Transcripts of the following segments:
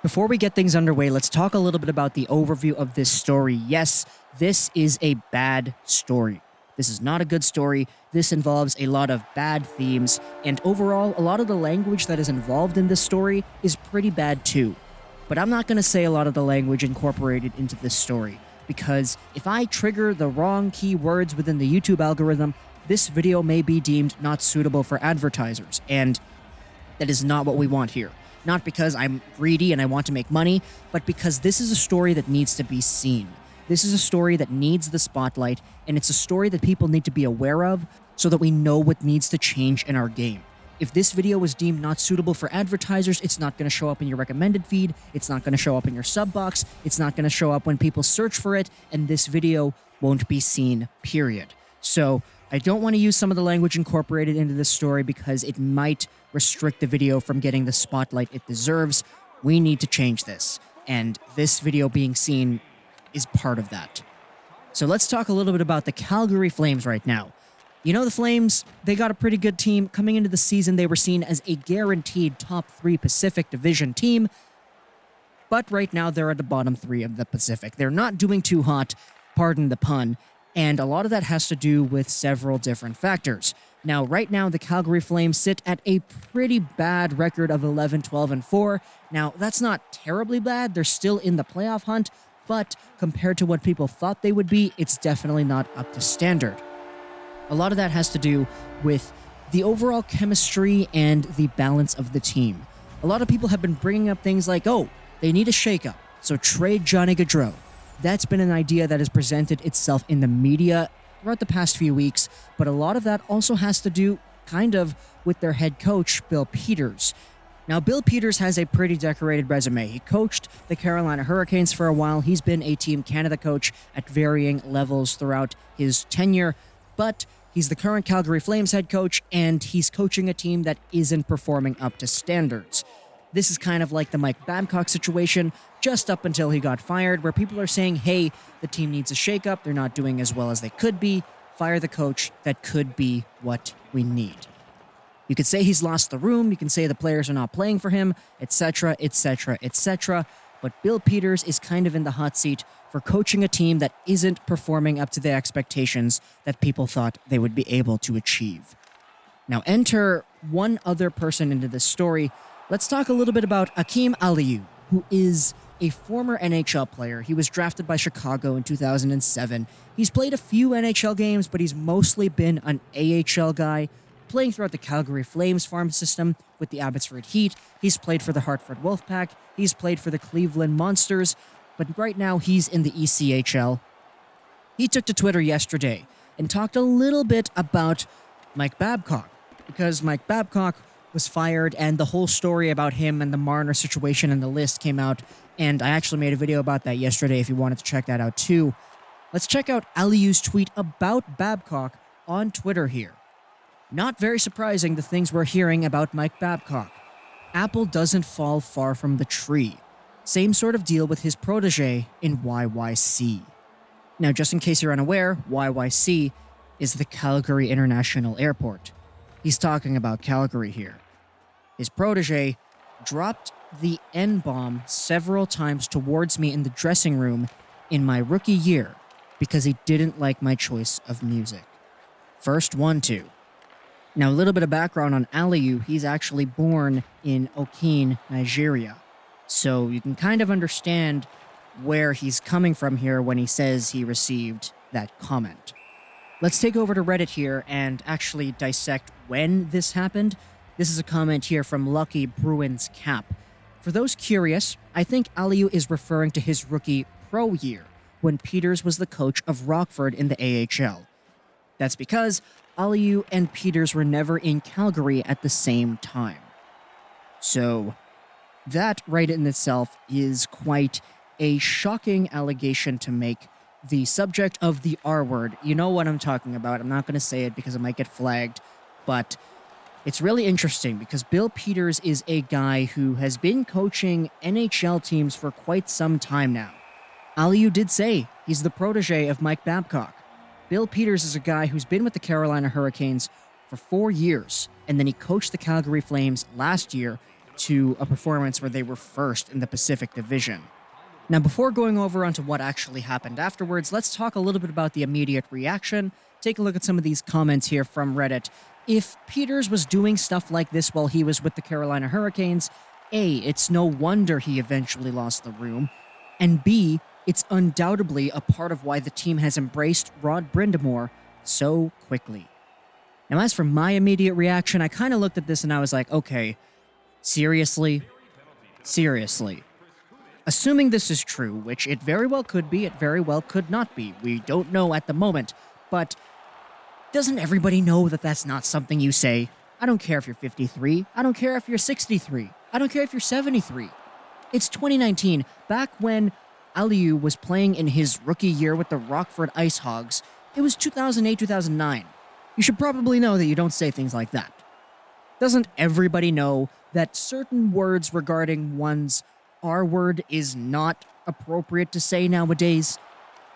Before we get things underway, let's talk a little bit about the overview of this story. Yes, this is a bad story. This is not a good story. This involves a lot of bad themes, and overall, a lot of the language that is involved in this story is pretty bad too. But I'm not going to say a lot of the language incorporated into this story, because if I trigger the wrong keywords within the YouTube algorithm, this video may be deemed not suitable for advertisers, and that is not what we want here. Not because I'm greedy and I want to make money, but because this is a story that needs to be seen. This is a story that needs the spotlight, and it's a story that people need to be aware of so that we know what needs to change in our game. If this video was deemed not suitable for advertisers, it's not going to show up in your recommended feed, it's not going to show up in your sub box, it's not going to show up when people search for it, and this video won't be seen, period. So, I don't want to use some of the language incorporated into this story because it might restrict the video from getting the spotlight it deserves. We need to change this, and this video being seen is part of that. So let's talk a little bit about the Calgary Flames right now. You know, the Flames, they got a pretty good team. Coming into the season, they were seen as a guaranteed top 3 Pacific Division team, but right now they're at the bottom 3 of the Pacific. They're not doing too hot, pardon the pun, and a lot of that has to do with several different factors. Now, right now, the Calgary Flames sit at a pretty bad record of 11-12-4. Now, that's not terribly bad. They're still in the playoff hunt, but compared to what people thought they would be, it's definitely not up to standard. A lot of that has to do with the overall chemistry and the balance of the team. A lot of people have been bringing up things like, oh, they need a shakeup, so trade Johnny Gaudreau. That's been an idea that has presented itself in the media throughout the past few weeks, but a lot of that also has to do kind of with their head coach, Bill Peters. Now, Bill Peters has a pretty decorated resume. He coached the Carolina Hurricanes for a while. He's been a Team Canada coach at varying levels throughout his tenure, but he's the current Calgary Flames head coach, and he's coaching a team that isn't performing up to standards. This is kind of like the Mike Babcock situation, just up until he got fired, where people are saying, hey, the team needs a shakeup, they're not doing as well as they could be, fire the coach, that could be what we need. You could say he's lost the room, you can say the players are not playing for him, etc., etc., etc., but Bill Peters is kind of in the hot seat for coaching a team that isn't performing up to the expectations that people thought they would be able to achieve. Now enter one other person into this story. Let's talk a little bit about Akim Aliu, who is a former NHL player. He was drafted by Chicago in 2007. He's played a few NHL games, but he's mostly been an AHL guy, playing throughout the Calgary Flames farm system with the Abbotsford Heat. He's played for the Hartford Wolfpack. He's played for the Cleveland Monsters, but right now he's in the ECHL. He took to Twitter yesterday and talked a little bit about Mike Babcock, because Mike Babcock was fired, and the whole story about him and the Marner situation and the list came out, and I actually made a video about that yesterday if you wanted to check that out too. Let's check out Aliu's tweet about Babcock on Twitter here. Not very surprising, the things we're hearing about Mike Babcock. Apple doesn't fall far from the tree. Same sort of deal with his protege in YYC. Now, just in case you're unaware, YYC is the Calgary International Airport. He's talking about Calgary here. His protege dropped the N-bomb several times towards me in the dressing room in my rookie year because he didn't like my choice of music. First 1-2. Now, a little bit of background on Aliu. He's actually born in Okene, Nigeria. So you can kind of understand where he's coming from here when he says he received that comment. Let's take over to Reddit here and actually dissect when this happened. This is a comment here from Lucky Bruins Cap. For those curious, I think Aliu is referring to his rookie pro year, when Peters was the coach of Rockford in the AHL. That's because Aliu and Peters were never in Calgary at the same time. So, that right in itself is quite a shocking allegation to make the subject of the R word. You know what I'm talking about. I'm not going to say it because it might get flagged, but it's really interesting because Bill Peters is a guy who has been coaching NHL teams for quite some time now. Aliu did say he's the protege of Mike Babcock. Bill Peters is a guy who's been with the Carolina Hurricanes for 4 years, and then he coached the Calgary Flames last year to a performance where they were first in the Pacific Division. Now, before going over onto what actually happened afterwards, let's talk a little bit about the immediate reaction. Take a look at some of these comments here from Reddit. If Peters was doing stuff like this while he was with the Carolina Hurricanes, A, it's no wonder he eventually lost the room, and B, it's undoubtedly a part of why the team has embraced Rod Brind'Amour so quickly. Now, as for my immediate reaction, I kind of looked at this and I was like, okay, seriously? Seriously? Assuming this is true, which it very well could be, it very well could not be. We don't know at the moment, but doesn't everybody know that that's not something you say? I don't care if you're 53. I don't care if you're 63. I don't care if you're 73. It's 2019, back when Aliu was playing in his rookie year with the Rockford Ice Hogs. It was 2008-2009. You should probably know that you don't say things like that. Doesn't everybody know that certain words regarding one's R-word is not appropriate to say nowadays?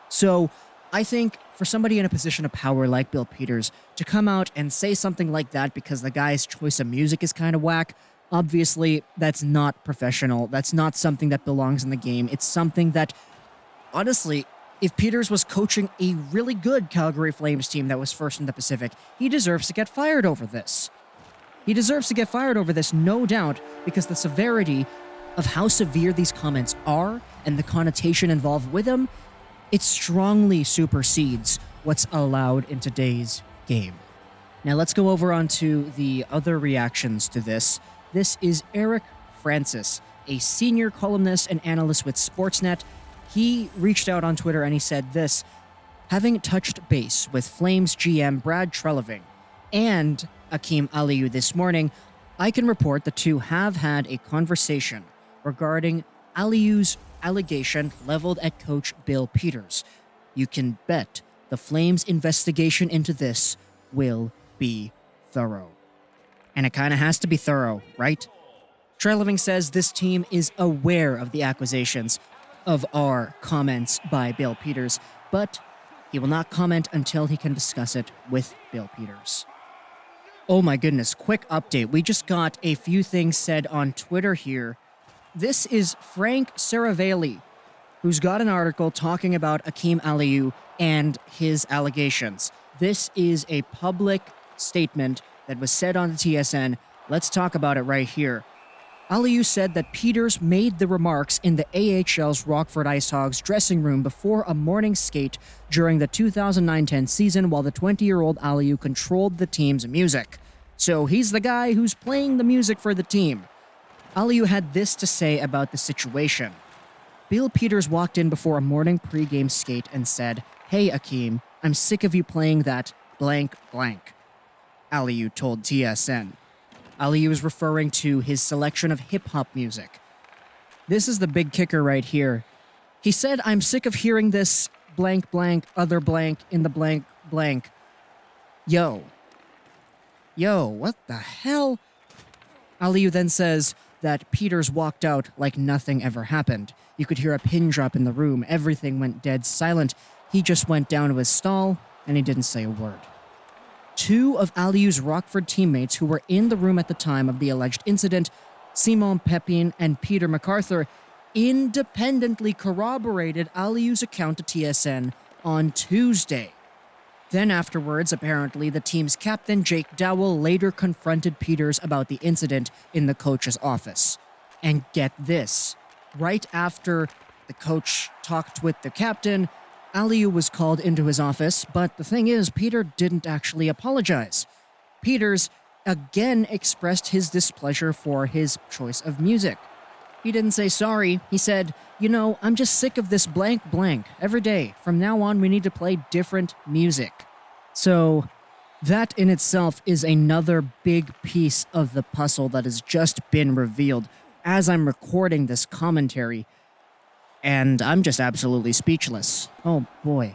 So, I think for somebody in a position of power like Bill Peters to come out and say something like that because the guy's choice of music is kind of whack, obviously that's not professional. That's not something that belongs in the game. It's something that, honestly, if Peters was coaching a really good Calgary Flames team that was first in the Pacific, he deserves to get fired over this. He deserves to get fired over this, no doubt, because the severity of how severe these comments are and the connotation involved with them, it strongly supersedes what's allowed in today's game. Now let's go over onto the other reactions to this. This is Eric Francis, a senior columnist and analyst with Sportsnet. He reached out on Twitter and he said this: having touched base with Flames GM Brad Treliving and Akim Aliu this morning, I can report the two have had a conversation regarding Aliu's allegation leveled at coach Bill Peters. You can bet the Flames' investigation into this will be thorough. And it kind of has to be thorough, right? Treliving says this team is aware of the accusations of our comments by Bill Peters, but he will not comment until he can discuss it with Bill Peters. Oh my goodness, quick update. We just got a few things said on Twitter here. This is Frank Saravelli, who's got an article talking about Akim Aliu and his allegations. This is a public statement that was said on the TSN. Let's talk about it right here. Aliu said that Peters made the remarks in the AHL's Rockford Ice Hogs dressing room before a morning skate during the 2009-10 season while the 20-year-old Aliu controlled the team's music. So he's the guy who's playing the music for the team. Aliu had this to say about the situation. Bill Peters walked in before a morning pregame skate and said, "Hey Akim, I'm sick of you playing that blank blank," Aliu told TSN. Aliu is referring to his selection of hip-hop music. This is the big kicker right here. He said, "I'm sick of hearing this blank blank, other blank, in the blank blank." Yo, what the hell? Aliu then says that Peters walked out like nothing ever happened. You could hear a pin drop in the room. Everything went dead silent. He just went down to his stall, and he didn't say a word. Two of Aliu's Rockford teammates who were in the room at the time of the alleged incident, Simon Pepin and Peter MacArthur, independently corroborated Aliu's account to TSN on Tuesday. Then afterwards, apparently, the team's captain, Jake Dowell, later confronted Peters about the incident in the coach's office. And get this, right after the coach talked with the captain, Aliu was called into his office, but the thing is, Peter didn't actually apologize. Peters again expressed his displeasure for his choice of music. He didn't say sorry. He said, "I'm just sick of this blank blank every day. From now on, we need to play different music." So that in itself is another big piece of the puzzle that has just been revealed as I'm recording this commentary. And I'm just absolutely speechless. Oh boy.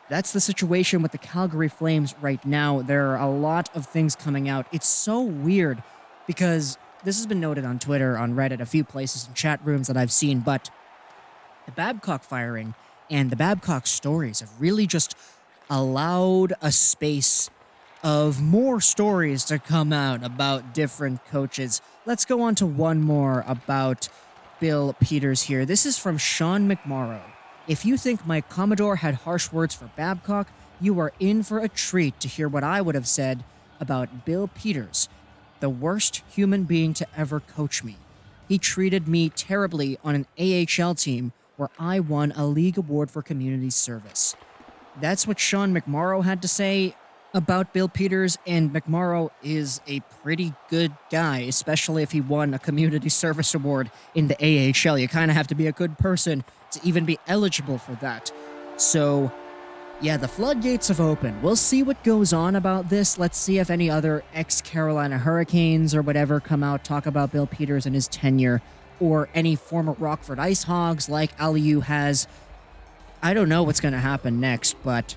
That's the situation with the Calgary Flames right now. There are a lot of things coming out. It's so weird because this has been noted on Twitter, on Reddit, a few places in chat rooms that I've seen, but the Babcock firing and the Babcock stories have really just allowed a space of more stories to come out about different coaches. Let's go on to one more about Bill Peters here. This is from Sean McMorrow. If you think Mike Commodore had harsh words for Babcock, you are in for a treat to hear what I would have said about Bill Peters, the worst human being to ever coach me. He treated me terribly on an AHL team where I won a league award for community service. That's what Sean McMorrow had to say about Bill Peters, and McMorrow is a pretty good guy, especially if he won a community service award in the AHL. You kind of have to be a good person to even be eligible for that. So, yeah, the floodgates have opened. We'll see what goes on about this. Let's see if any other ex-Carolina Hurricanes or whatever come out, talk about Bill Peters and his tenure, or any former Rockford Ice Hogs like Aliu has. I don't know what's going to happen next, but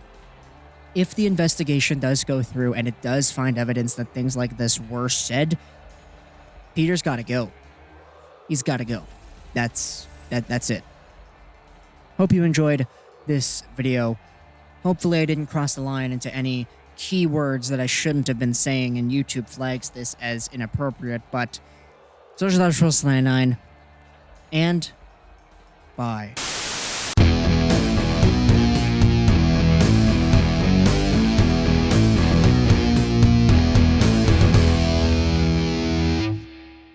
if the investigation does go through and it does find evidence that things like this were said, Peter's got to go. He's got to go. That's it. Hope you enjoyed this video. Hopefully I didn't cross the line into any keywords that I shouldn't have been saying, and YouTube flags this as inappropriate, but Social 99, and bye.